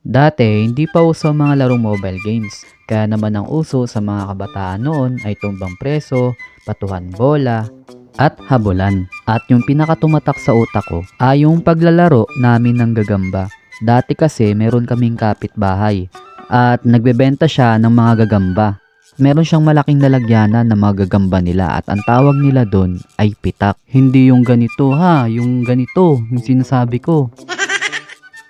Dati, hindi pa uso ang mga larong mobile games. Kaya naman ang uso sa mga kabataan noon ay tumbang preso, patuhan bola, at habulan. At yung pinakatumatak sa utak ko ay yung paglalaro namin ng gagamba. Dati kasi meron kaming kapitbahay at nagbebenta siya ng mga gagamba. Meron siyang malaking lalagyanan ng mga gagamba nila at ang tawag nila doon ay pitak. Hindi yung ganito ha, yung ganito, yung sinasabi ko.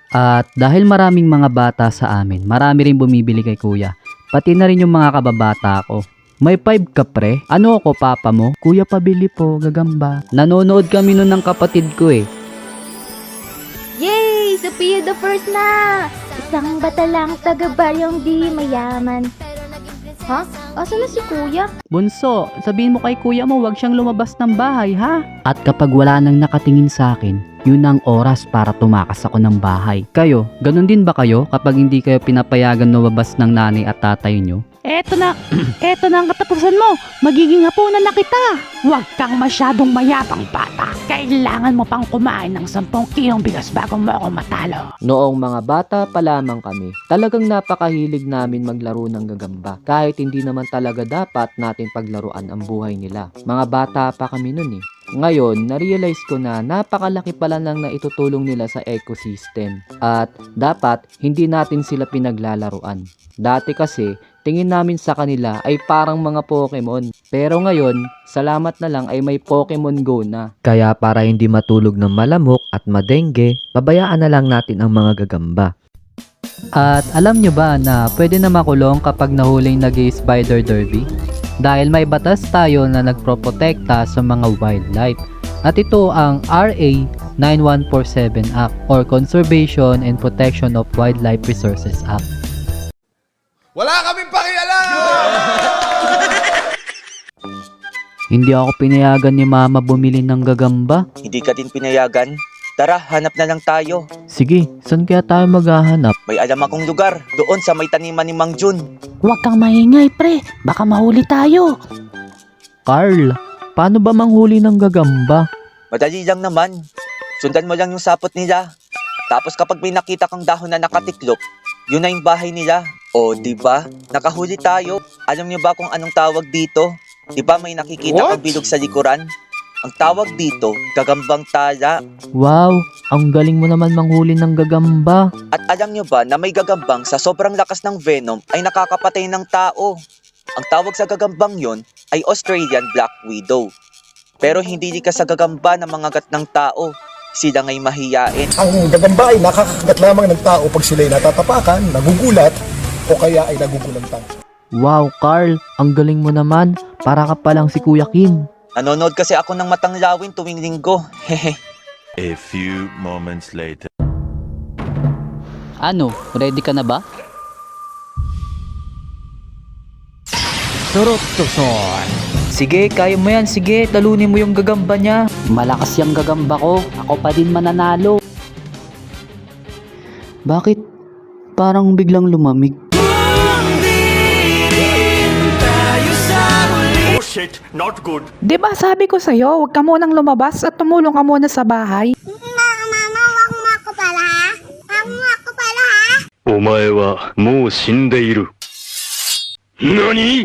At dahil maraming mga bata sa amin, marami rin bumibili kay kuya. Pati na rin yung mga kababata ko. May 5 ka pre? Ano ako papa mo? Kuya pabili po, gagamba. Nanonood kami nun ng kapatid ko eh. Yay! Sophia the first na! Isang bata lang taga-baryong di mayaman. Ha? Asa na si kuya? Bunso, sabihin mo kay kuya mo wag siyang lumabas ng bahay ha? At kapag wala nang nakatingin sa akin, yun ang oras para tumakas ako ng bahay. Kayo, ganun din ba kayo kapag hindi kayo pinapayagan lumabas ng nanay at tatay nyo? Eto na ang katapusan mo. Magiging hapunan na kita. Huwag kang masyadong mayabang bata. Kailangan mo pang kumain ng 10 kilong bigas bago mo ako matalo. Noong mga bata pa lamang kami, talagang napakahilig namin maglaro ng gagamba. Kahit hindi naman talaga dapat natin paglaruan ang buhay nila. Mga bata pa kami nun eh. Ngayon, na-realize ko na napakalaki pala ng naitutulong nila sa ecosystem at dapat hindi natin sila pinaglalaruan. Dati kasi, tingin namin sa kanila ay parang mga Pokemon. Pero ngayon, salamat na lang ay may Pokemon Go na. Kaya para hindi matulog ng malamok at madengge, pabayaan na lang natin ang mga gagamba. At alam nyo ba na pwede na makulong kapag nahuling nag-spider derby? Dahil may batas tayo na nagproprotekta sa mga wildlife. At ito ang RA 9147 Act or Conservation and Protection of Wildlife Resources Act. Wala kaming pakialam! Hindi ako pinayagan ni mama bumili ng gagamba. Hindi ka din pinayagan? Tara, hanap na lang tayo. Sige, saan kaya tayo maghahanap? May alam akong lugar, doon sa may taniman ni Mang Jun. Huwag kang maingay pre. Baka mahuli tayo. Carl, paano ba manghuli ng gagamba? Madali lang naman. Sundan mo lang yung sapot nila. Tapos kapag may nakita kang dahon na nakatiklop, yun na yung bahay nila. O, diba? Nakahuli tayo. Alam niyo ba kung anong tawag dito? Diba may nakikita kang bilog sa likuran? Ang tawag dito, gagambang tala. Wow, ang galing mo naman manghuli ng gagamba. At alam nyo ba na may gagambang sa sobrang lakas ng venom ay nakakapatay ng tao? Ang tawag sa gagambang yon ay Australian Black Widow. Pero hindi ka sa gagamba na mangagat ng tao. Sila nga'y mahiyain. Ang gagamba ay nakakagat lamang ng tao pag sila'y natatapakan, nagugulat, o kaya ay nagugulantan. Wow, Carl, ang galing mo naman. Para ka palang si Kuya Kim. Nanonood kasi ako ng Matang Lawin tuwing linggo. Hehe. A few moments later. Ano, ready ka na ba? Surot to son. Sige, kaya mo yan. Sige, talunin mo yung gagamba niya. Malakas yung gagamba ko. Ako pa din mananalo. Bakit? Parang biglang lumamig. Oh shit, not good. Diba sabi ko sa'yo, huwag ka munang lumabas at tumulong ka muna sa bahay. Mama, wag mo ako pala ha? Wag mo ako pala ha? お前はもう死んでいる。何？